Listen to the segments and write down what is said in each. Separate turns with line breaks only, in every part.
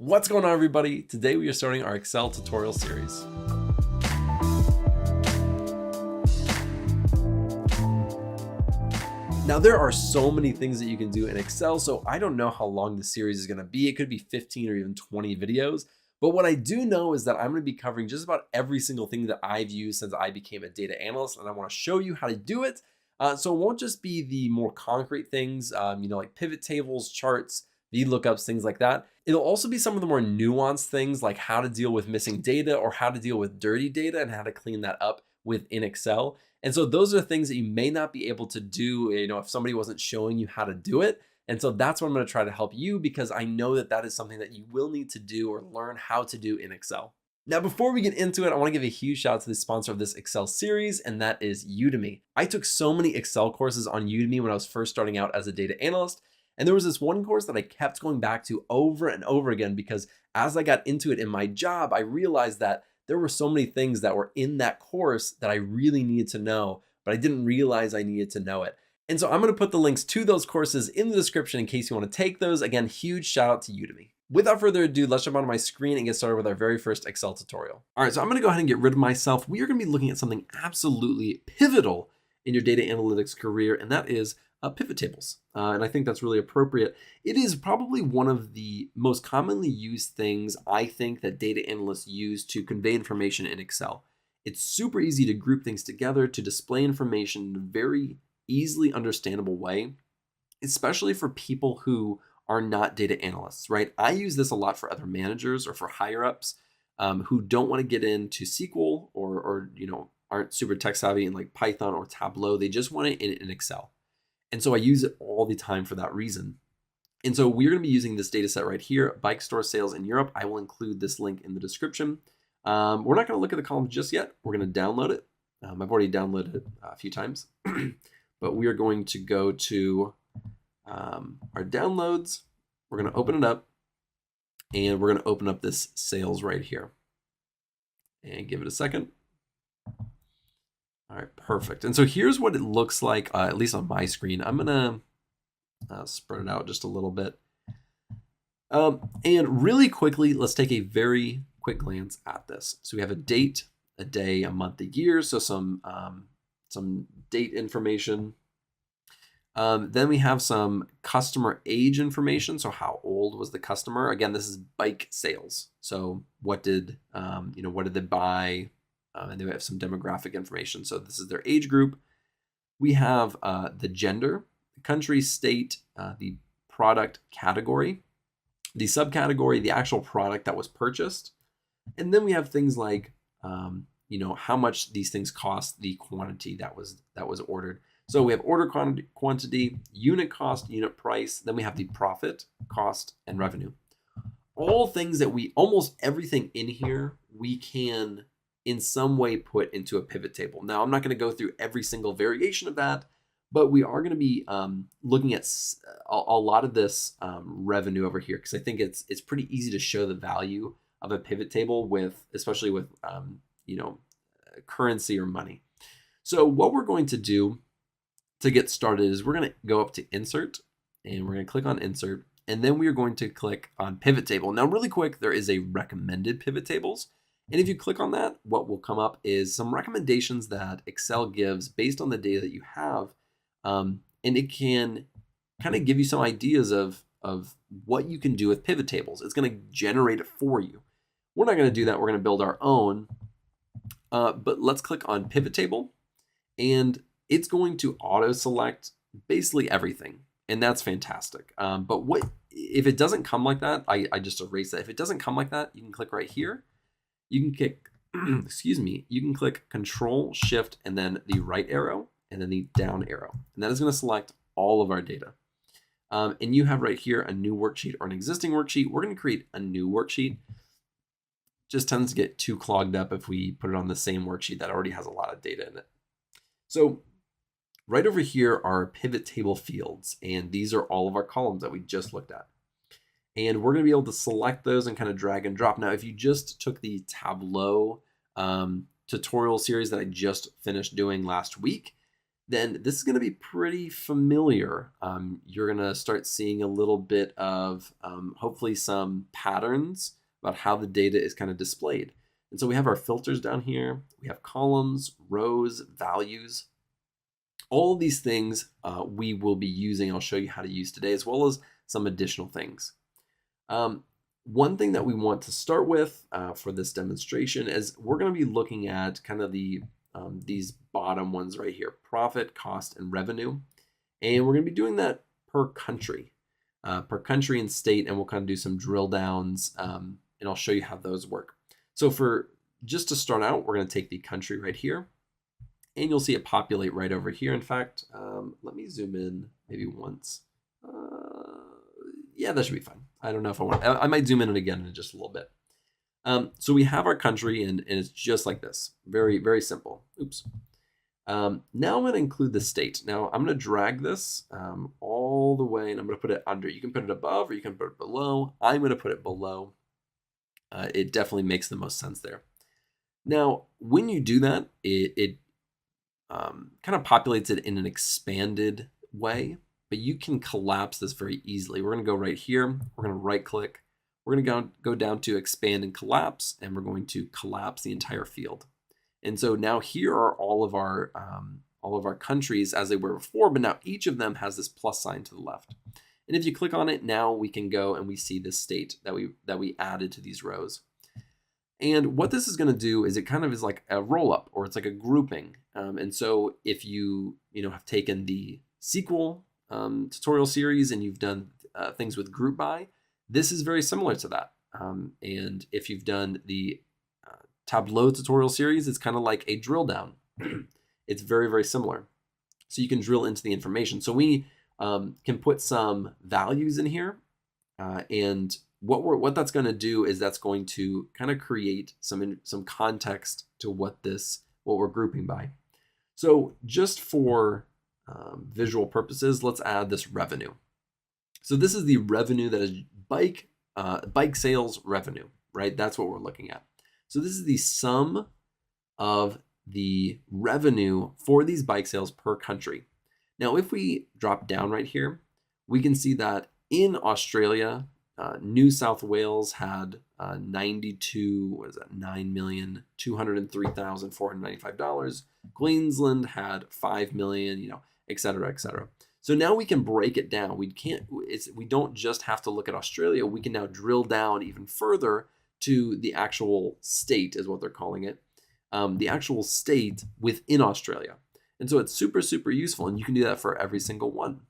What's going on, everybody? Today we are starting our Excel tutorial series. Now there are so many things that you can do in Excel, so I don't know how long the series is going to be. It could be 15 or even 20 videos. But what I do know is that I'm going to be covering just about every single thing that I've used since I became a data analyst, and I want to show you how to do it. So it won't just be the more concrete things, like pivot tables, charts, VLOOKUPs, things like that. It'll also be some of the more nuanced things like how to deal with missing data or how to deal with dirty data and how to clean that up within Excel. And so those are things that you may not be able to do, if somebody wasn't showing you how to do it. And so that's what I'm going to try to help you, because I know that that is something that you will need to do or learn how to do in Excel. Now, before we get into it, I want to give a huge shout out to the sponsor of this Excel series, and that is Udemy. I took so many Excel courses on Udemy when I was first starting out as a data analyst. And there was this one course that I kept going back to over and over again, because as I got into it in my job, I realized that there were so many things that were in that course that I really needed to know, but I didn't realize I needed to know it. And so I'm going to put the links to those courses in the description in case you want to take those. Again, huge shout out to Udemy. Without further ado, let's jump onto my screen and get started with our very first Excel tutorial. All right, so I'm going to go ahead and get rid of myself. We are going to be looking at something absolutely pivotal in your data analytics career, and that is pivot tables. And I think that's really appropriate. It is probably one of the most commonly used things I think that data analysts use to convey information in Excel. It's super easy to group things together, to display information in a very easily understandable way, especially for people who are not data analysts, right? I use this a lot for other managers or for higher ups who don't want to get into SQL or aren't super tech savvy in like Python or Tableau. They just want it in Excel. And so I use it all the time for that reason. And so we're going to be using this data set right here, bike store sales in Europe. I will include this link in the description. We're not going to look at the columns just yet. We're going to download it. I've already downloaded it a few times, but we are going to go to our downloads. We're going to open it up, and we're going to open up this sales right here and give it a second. All right, perfect. And so here's what it looks like, at least on my screen. I'm gonna spread it out just a little bit. And really quickly, let's take a very quick glance at this. So we have a date, a day, a month, a year. So some date information. Then we have some customer age information. So how old was the customer? Again, this is bike sales. So what did they buy? And then we have some demographic information. So this is their age group. We have the gender, the country, state, the product category, the subcategory, the actual product that was purchased. And then we have things like, how much these things cost, the quantity that was ordered. So we have order quantity, unit cost, unit price. Then we have the profit, cost, and revenue. All things that almost everything in here, we can in some way put into a pivot table. Now, I'm not going to go through every single variation of that, but we are going to be looking at a lot of this revenue over here, because I think it's pretty easy to show the value of a pivot table especially with currency or money. So what we're going to do to get started is we're going to go up to Insert, and we're going to click on Insert, and then we are going to click on Pivot Table. Now, really quick, there is a recommended pivot tables. And if you click on that, what will come up is some recommendations that Excel gives based on the data that you have. And it can kind of give you some ideas of what you can do with pivot tables. It's going to generate it for you. We're not going to do that. We're going to build our own. But let's click on Pivot Table, and it's going to auto-select basically everything. And that's fantastic. But if it doesn't come like that, I just erase that. If it doesn't come like that, you can click right here. You can click, you can click Control, Shift, and then the right arrow, and then the down arrow. And that is going to select all of our data. And you have right here a new worksheet or an existing worksheet. We're going to create a new worksheet. Just tends to get too clogged up if we put it on the same worksheet that already has a lot of data in it. So right over here are pivot table fields, and these are all of our columns that we just looked at. And we're going to be able to select those and kind of drag and drop. Now, if you just took the Tableau tutorial series that I just finished doing last week, then this is going to be pretty familiar. You're going to start seeing a little bit of hopefully some patterns about how the data is kind of displayed. And so we have our filters down here. We have columns, rows, values. All of these things we will be using. I'll show you how to use today, as well as some additional things. One thing that we want to start with for this demonstration is we're going to be looking at kind of these bottom ones right here: profit, cost, and revenue. And we're going to be doing that per country and state, and we'll kind of do some drill downs, and I'll show you how those work. So just to start out, we're going to take the country right here, and you'll see it populate right over here. In fact, let me zoom in maybe once. Yeah, that should be fine. I don't know if I might zoom in again in just a little bit. So we have our country, and it's just like this. Very, very simple. Oops. Now I'm going to include the state. Now I'm going to drag this all the way, and I'm going to put it under. You can put it above or you can put it below. I'm going to put it below. It definitely makes the most sense there. Now, when you do that, it kind of populates it in an expanded way, but you can collapse this very easily. We're going to go right here. We're going to right click. We're going to go down to expand and collapse, and we're going to collapse the entire field. And so now here are all of our countries as they were before, but now each of them has this plus sign to the left. And if you click on it, now we can go and we see this state that we added to these rows. And what this is going to do is it kind of is like a roll up, or it's like a grouping. And so if you have taken the SQL tutorial series and you've done things with group by, this is very similar to that. And if you've done the Tableau tutorial series, it's kind of like a drill down. It's very, very similar. So you can drill into the information. So we can put some values in here, and what that's going to do is that's going to kind of create some context to what we're grouping by. So just for visual purposes, let's add this revenue. So this is the revenue that is bike sales revenue, right? That's what we're looking at. So this is the sum of the revenue for these bike sales per country. Now, if we drop down right here, we can see that in Australia, New South Wales had $9,203,495. Queensland had $5 million, et cetera, et cetera. So now we can break it down. We don't just have to look at Australia. We can now drill down even further to the actual state, is what they're calling it, the actual state within Australia. And so it's super, super useful, and you can do that for every single one.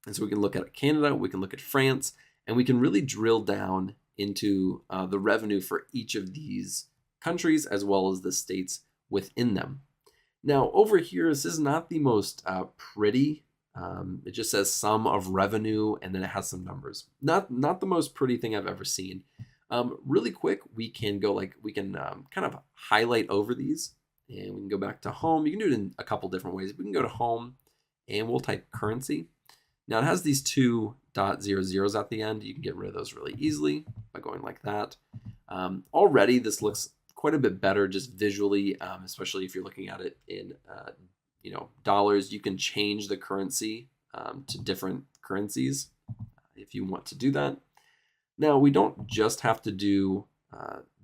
And so we can look at Canada, we can look at France, and we can really drill down into the revenue for each of these countries as well as the states within them. Now over here, this is not the most pretty. It just says sum of revenue, and then it has some numbers. Not the most pretty thing I've ever seen. Really quick, we can go kind of highlight over these, and we can go back to home. You can do it in a couple different ways. We can go to home, and we'll type currency. Now it has these 2.00s at the end. You can get rid of those really easily by going like that. Already this looks quite a bit better just visually, especially if you're looking at it in dollars. You can change the currency to different currencies if you want to do that. Now we don't just have to do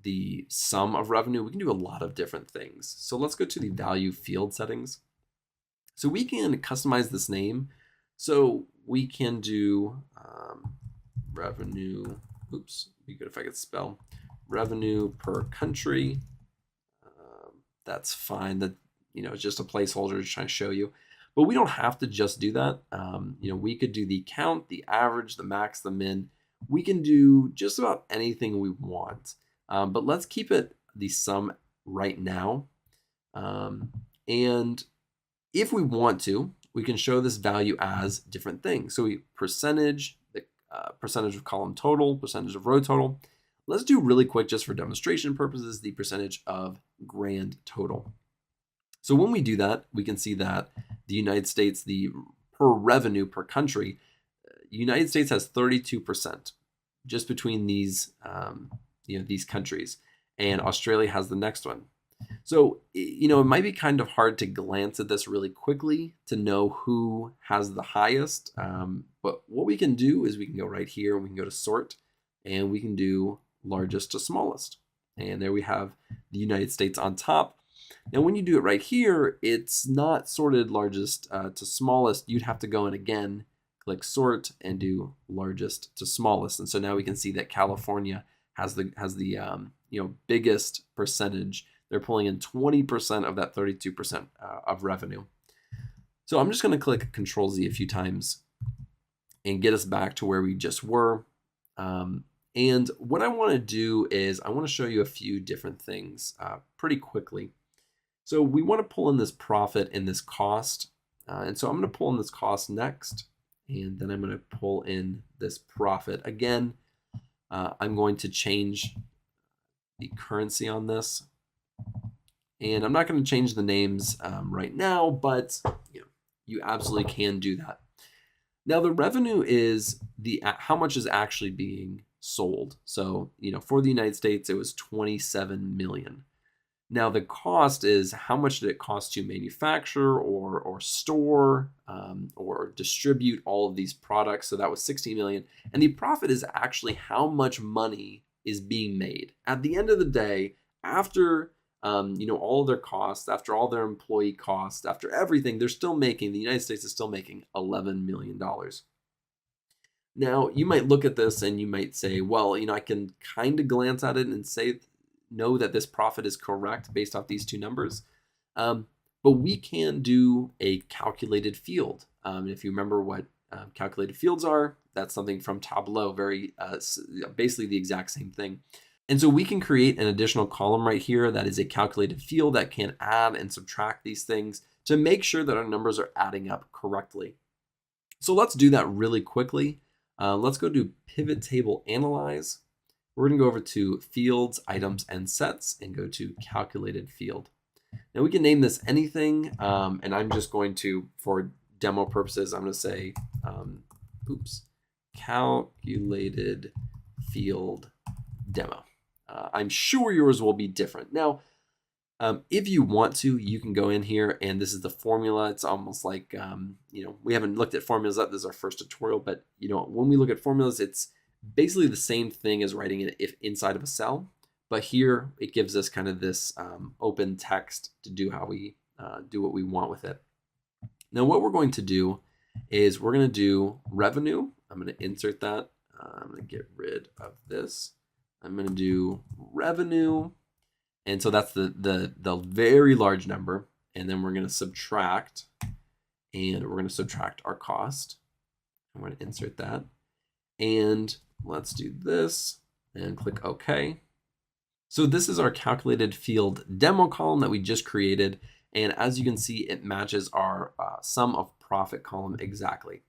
the sum of revenue. We can do a lot of different things. So let's go to the value field settings. So we can customize this name. So we can do revenue. Oops, it'd be good if I could spell revenue per country. That's fine. That it's just a placeholder to try to show you. But we don't have to just do that. We could do the count, the average, the max, the min. We can do just about anything we want. But let's keep it the sum right now. And if we want to, we can show this value as different things. So percentage, the percentage of column total, percentage of row total. Let's do really quick, just for demonstration purposes, the percentage of grand total. So when we do that, we can see that the United States, the per revenue per country, United States has 32% just between these, these countries, and Australia has the next one. So, it might be kind of hard to glance at this really quickly to know who has the highest. But what we can do is we can go right here and we can go to sort and we can do largest to smallest. And there we have the United States on top. Now, when you do it right here, it's not sorted largest to smallest. You'd have to go in again, click sort and do largest to smallest. And so now we can see that California has the biggest percentage. They're pulling in 20% of that 32% of revenue. So I'm just going to click Control Z a few times and get us back to where we just were. And what I want to do is I want to show you a few different things pretty quickly. So we want to pull in this profit and this cost. And so I'm going to pull in this cost next. And then I'm going to pull in this profit. Again, I'm going to change the currency on this. And I'm not going to change the names right now, but you absolutely can do that. Now the revenue is how much is actually being sold. So for the United States, it was 27 million. Now the cost is how much did it cost to manufacture or store or distribute all of these products. So that was 60 million. And the profit is actually how much money is being made. At the end of the day, after all of their costs, after all their employee costs, after everything, the United States is still making $11 million. Now, you might look at this and you might say, well, I can kind of glance at it and know that this profit is correct based off these two numbers. But we can do a calculated field. If you remember what calculated fields are, that's something from Tableau, basically the exact same thing. And so we can create an additional column right here that is a calculated field that can add and subtract these things to make sure that our numbers are adding up correctly. So let's do that really quickly. Let's go to Pivot Table Analyze. We're going to go over to Fields, Items, and Sets and go to Calculated Field. Now we can name this anything, and I'm just going to, for demo purposes, I'm going to say, Calculated Field Demo. I'm sure yours will be different. Now, if you want to, you can go in here and this is the formula. It's almost like, we haven't looked at formulas yet. This is our first tutorial, but when we look at formulas, it's basically the same thing as writing it inside of a cell. But here it gives us kind of this open text to do how we do what we want with it. Now, what we're going to do is we're going to do revenue. I'm going to insert that. I'm going to get rid of this. I'm going to do revenue. And so that's the very large number. And then we're going to subtract. And we're going to subtract our cost. I'm going to insert that. And let's do this and click OK. So this is our calculated field demo column that we just created. And as you can see, it matches our sum of profit column exactly.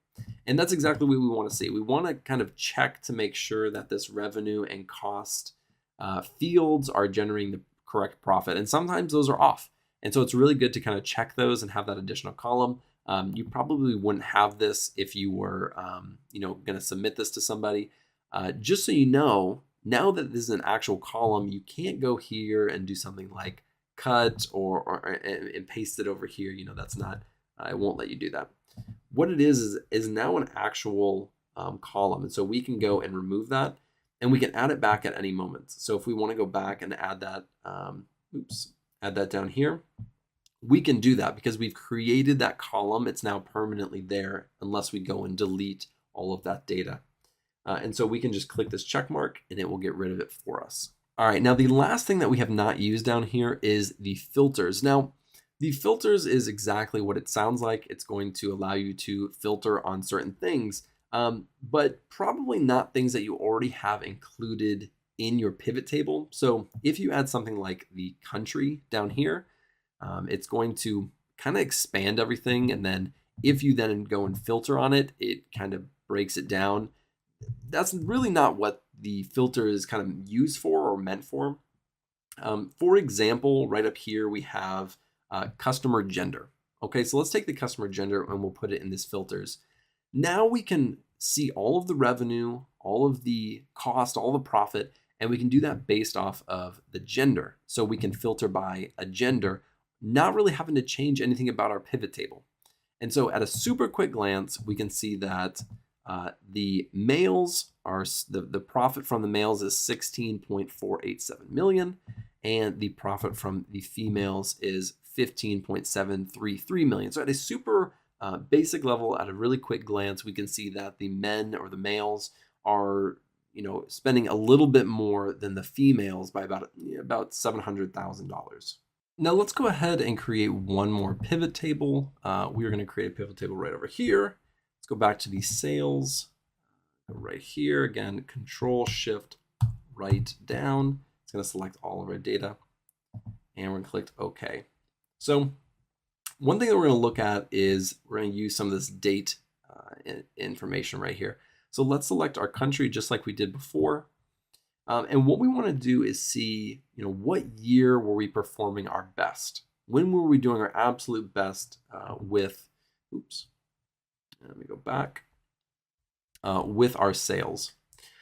And that's exactly what we want to see. We want to kind of check to make sure that this revenue and cost fields are generating the correct profit. And sometimes those are off. And so it's really good to kind of check those and have that additional column. You probably wouldn't have this if you were going to submit this to somebody. Just so you know, now that this is an actual column, you can't go here and do something like cut and paste it over here. That's not, it won't let you do that. What it is now an actual column. And so we can go and remove that and we can add it back at any moment. So if we want to go back and add that, add that down here, we can do that because we've created that column. It's now permanently there unless we go and delete all of that data. And so we can just click this check mark and it will get rid of it for us. All right, now the last thing that we have not used down here is the filters. Now, the filters is exactly what it sounds like. It's going to allow you to filter on certain things, but probably not things that you already have included in your pivot table. So if you add something like the country down here, it's going to kind of expand everything. And then if you then go and filter on it, it kind of breaks it down. That's really not what the filter is kind of used for or meant for. For example, right up here, we have customer gender. Okay, so let's take the customer gender and we'll put it in this filters. Now we can see all of the revenue, all of the cost, all the profit, And we can do that based off of the gender. So we can filter by a gender, not really having to change anything about our pivot table. And so at a super quick glance, we can see that the males are, the profit from the males is 16.487 million, and the profit from the females is 15.733 million. So at a super basic level, at a really quick glance, we can see that the men or the males are, spending a little bit more than the females by about $700,000. Now let's go ahead and create one more pivot table. We're going to create a pivot table right over here. Let's go back to the sales, right here. Again, Control Shift right down. It's going to select all of our data, and we're going to click OK. So one thing that we're going to look at is we're going to use some of this date information right here. So let's select our country just like we did before. And what we want to do is see, what year were we performing our best? When were we doing our absolute best with our sales?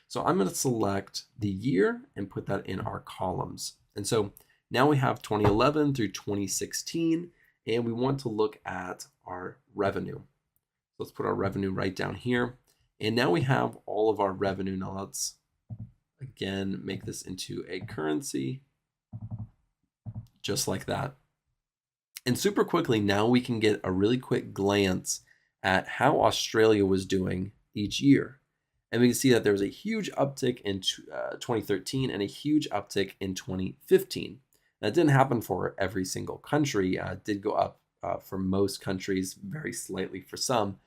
So I'm going to select the year and put that in our columns. And so now we have 2011 through 2016, and we want to look at our revenue. Let's put our revenue right down here. And now we have all of our revenue. Now let's again make this into a currency, just like that. And super quickly, now we can get a really quick glance at how Australia was doing each year. And we can see that there was a huge uptick in 2013 and a huge uptick in 2015. That didn't happen for every single country. It did go up for most countries, very slightly for some.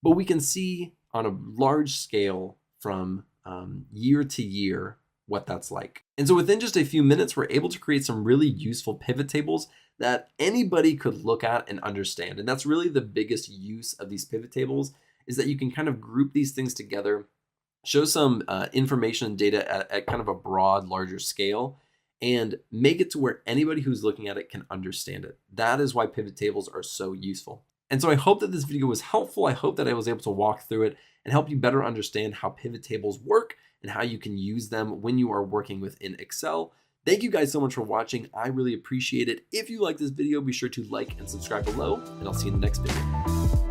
But we can see on a large scale from year to year what that's like. And so within just a few minutes, we're able to create some really useful pivot tables that anybody could look at and understand. And that's really the biggest use of these pivot tables, is that you can kind of group these things together, show some information and data at kind of a broad, larger scale, and make it to where anybody who's looking at it can understand it. That is why pivot tables are so useful. And so I hope that this video was helpful. I hope that I was able to walk through it and help you better understand how pivot tables work and how you can use them when you are working within Excel. Thank you guys so much for watching. I really appreciate it. If you like this video, be sure to like and subscribe below, and I'll see you in the next video.